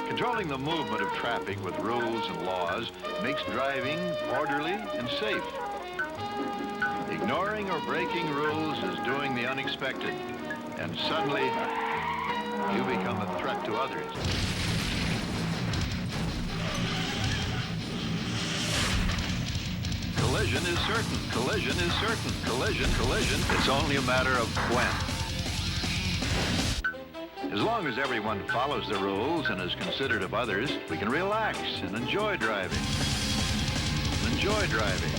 Controlling the movement of traffic with rules and laws makes driving orderly and safe. Ignoring or breaking rules is doing the unexpected, and suddenly you become a threat to others. Collision is certain. Collision is certain. Collision. It's only a matter of when. As long as everyone follows the rules and is considerate of others, we can relax and enjoy driving. Enjoy driving.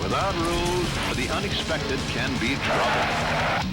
Without rules, the unexpected can be trouble.